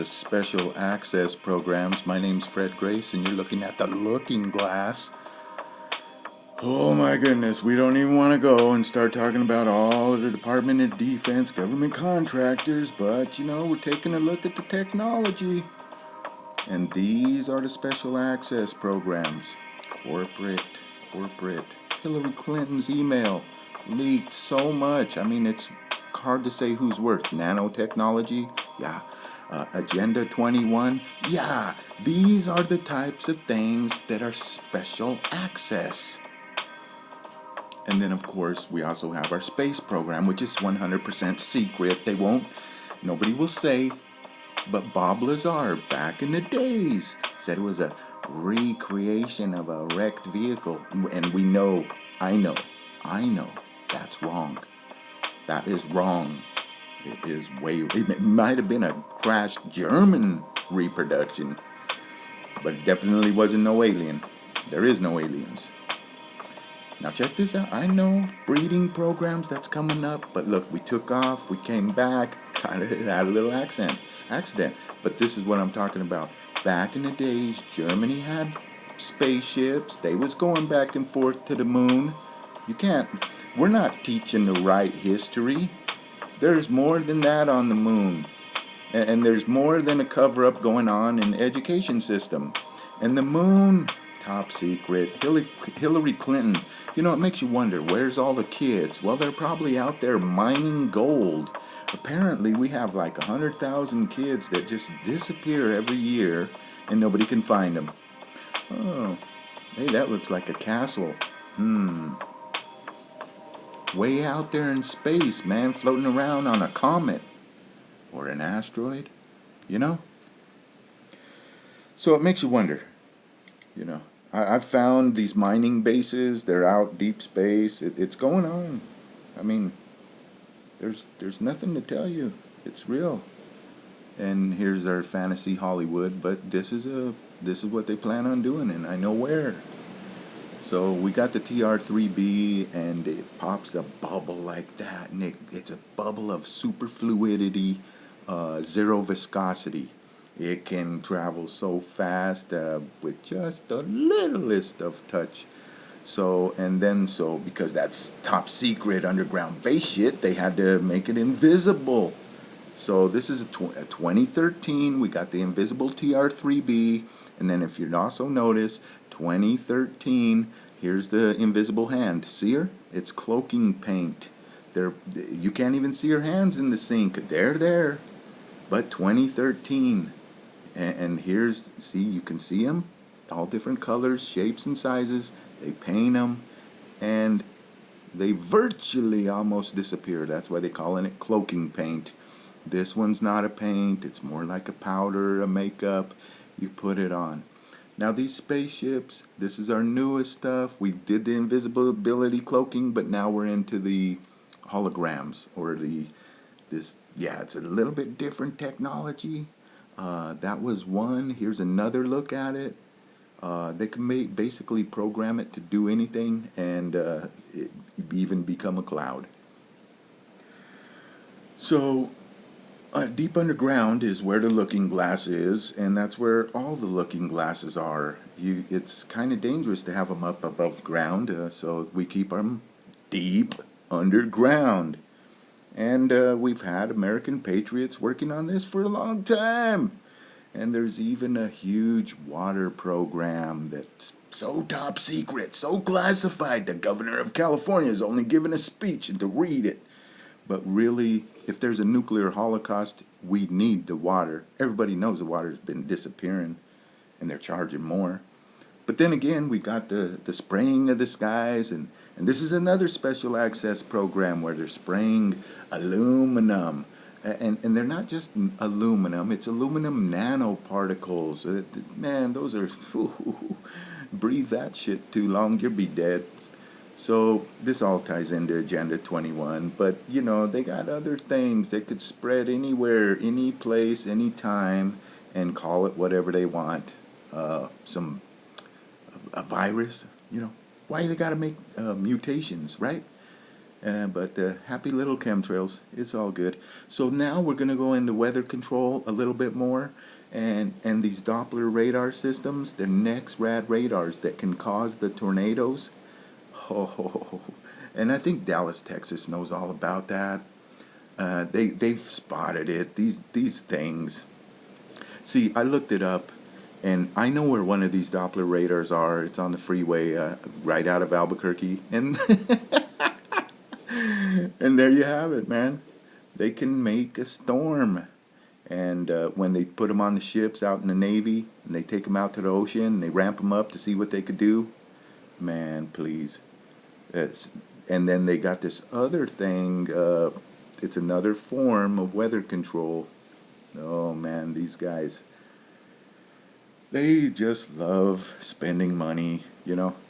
the special access programs. My name's Fred Grace, and you're looking at the Looking Glass. Oh my goodness, we don't even want to go and start talking about all of the Department of Defense government contractors, but we're taking a look at the technology. And these are the special access programs. Corporate. Hillary Clinton's email leaked so much. I mean, it's hard to say who's worse. Nanotechnology? Yeah. Agenda 21? Yeah. These are the types of things that are special access. And then, of course, we also have our space program, which is 100% secret. Nobody will say. But Bob Lazar, back in the days, said it was a recreation of a wrecked vehicle. And I know, that's wrong. That is wrong. It might have been a crashed German reproduction, but it definitely wasn't no alien. There is no aliens. Now check this out. I know breeding programs that's coming up, but look, we took off, we came back, kind of had a little accident. But this is what I'm talking about. Back in the days, Germany had spaceships. They was going back and forth to the moon. We're not teaching the right history. There's more than that on the moon. And there's more than a cover-up going on in the education system. And the moon, top secret. Hillary Clinton, it makes you wonder, where's all the kids? Well, they're probably out there mining gold. Apparently, we have like 100,000 kids that just disappear every year, and nobody can find them. Oh, hey, that looks like a castle. Way out there in space, man, floating around on a comet or an asteroid, So it makes you wonder, I've found these mining bases. They're out deep space. It's going on. I mean, there's nothing to tell you. It's real. And here's our fantasy Hollywood, but this is what they plan on doing, and I know where. So we got the TR-3B, and it pops a bubble like that, and it's a bubble of super fluidity, zero viscosity. It can travel so fast with just the littlest of touch. So because that's top secret underground base shit, they had to make it invisible. So this is a 2013. We got the invisible TR-3B, and then if you'd also notice, 2013. Here's the invisible hand. See her? It's cloaking paint. You can't even see her hands in the sink. They're there. But 2013. And you can see them. All different colors, shapes, and sizes. They paint them. And they virtually almost disappear. That's why they're calling it cloaking paint. This one's not a paint. It's more like a powder, a makeup. You put it on. Now these spaceships, this is our newest stuff. We did the invisibility cloaking, but now we're into the holograms it's a little bit different technology. That was one. Here's another look at it. They can basically program it to do anything, and it even become a cloud. So deep underground is where the looking glass is, and that's where all the looking glasses are. It's kind of dangerous to have them up above ground, so we keep them deep underground. And we've had American patriots working on this for a long time. And there's even a huge water program that's so top secret, so classified, the governor of California is only giving a speech to read it. But really, if there's a nuclear holocaust, we need the water. Everybody knows the water's been disappearing, and they're charging more. But then again, we got the spraying of the skies, and this is another special access program where they're spraying aluminum. And they're not just aluminum, it's aluminum nanoparticles. Man, those are, breathe that shit too long, you'll be dead. So this all ties into Agenda 21, but they got other things. They could spread anywhere, any place, any time, and call it whatever they want. A virus, why they gotta make mutations, right? But happy little chemtrails. It's all good. So now we're going to go into weather control a little bit more. And these Doppler radar systems, they're next rad radars that can cause the tornadoes. Oh, and I think Dallas, Texas knows all about that. They've spotted it. These things. See, I looked it up, and I know where one of these Doppler radars are. It's on the freeway right out of Albuquerque, and and there you have it, man. They can make a storm. And when they put them on the ships out in the Navy, and they take them out to the ocean, and they ramp them up to see what they could do, man, please. It's, and then they got this other thing. It's another form of weather control. Oh man, these guys, they just love spending money,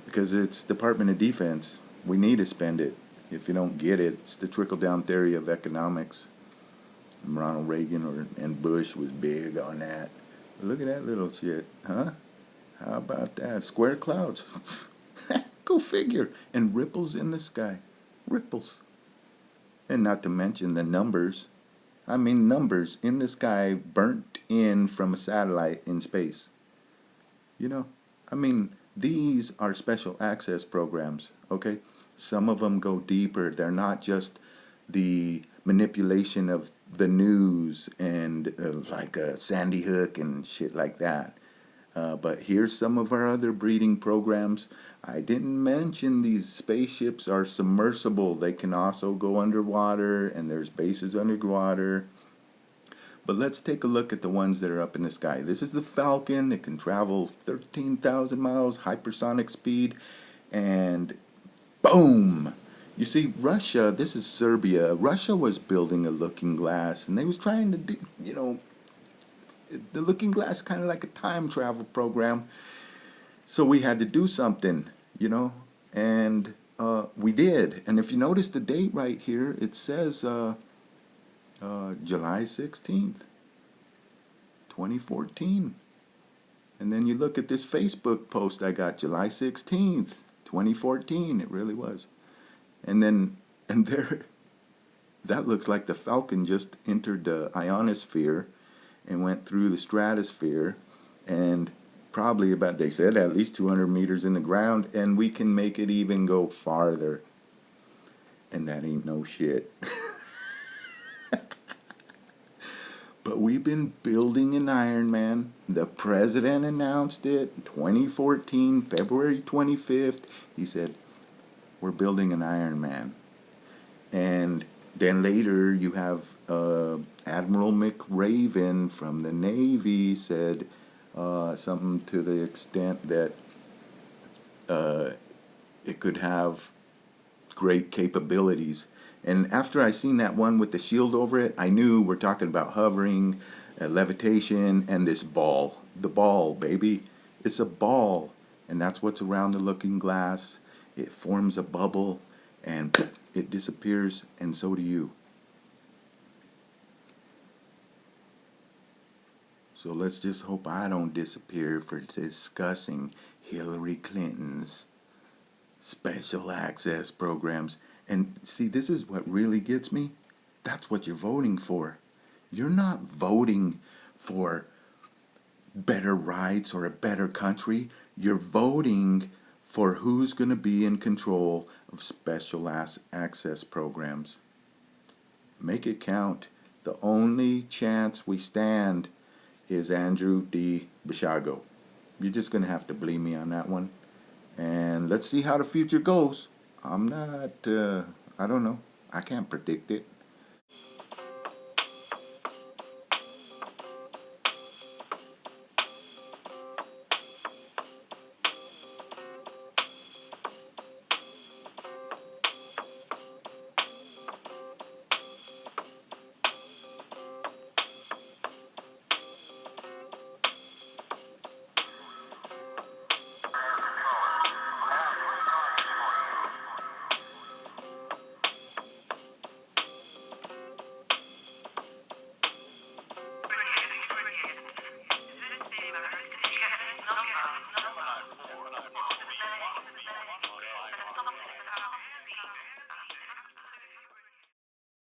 because it's Department of Defense. We need to spend it. If you don't get it, it's the trickle-down theory of economics. Ronald Reagan and Bush was big on that. Look at that little shit, huh? How about that? Square clouds. Go figure. And ripples in the sky. Ripples. And not to mention the numbers. I mean numbers in the sky burnt in from a satellite in space. I mean, these are special access programs, okay? Some of them go deeper. They're not just the manipulation of the news and like Sandy Hook and shit like that. But here's some of our other breeding programs. I didn't mention these spaceships are submersible. They can also go underwater, and there's bases underwater. But let's take a look at the ones that are up in the sky. This is the Falcon. It can travel 13,000 miles, hypersonic speed, and boom! You see, Russia, this is Serbia. Russia was building a looking glass, and they was trying to do, the looking glass kind of like a time travel program. So we had to do something, and we did. And if you notice the date right here, it says July 16th, 2014. And then you look at this Facebook post I got, July 16th, 2014. It really was. And there, that looks like the Falcon just entered the ionosphere and went through the stratosphere, and probably about, they said, at least 200 meters in the ground, and we can make it even go farther. And that ain't no shit. But we've been building an Iron Man. The president announced it in 2014, February 25th. He said, we're building an Iron Man. And then later you have Admiral McRaven from the Navy said something to the extent that it could have great capabilities. And after I seen that one with the shield over it, I knew we're talking about hovering, levitation, and this ball. The ball, baby. It's a ball. And that's what's around the looking glass. It forms a bubble, and it disappears, and so do you. So let's just hope I don't disappear for discussing Hillary Clinton's special access programs. And see, this is what really gets me. That's what you're voting for. You're not voting for better rights or a better country. You're voting for who's going to be in control of special access programs. Make it count. The only chance we stand is Andrew D. Bishago. You're just going to have to believe me on that one. And let's see how the future goes. I'm not, I don't know. I can't predict it.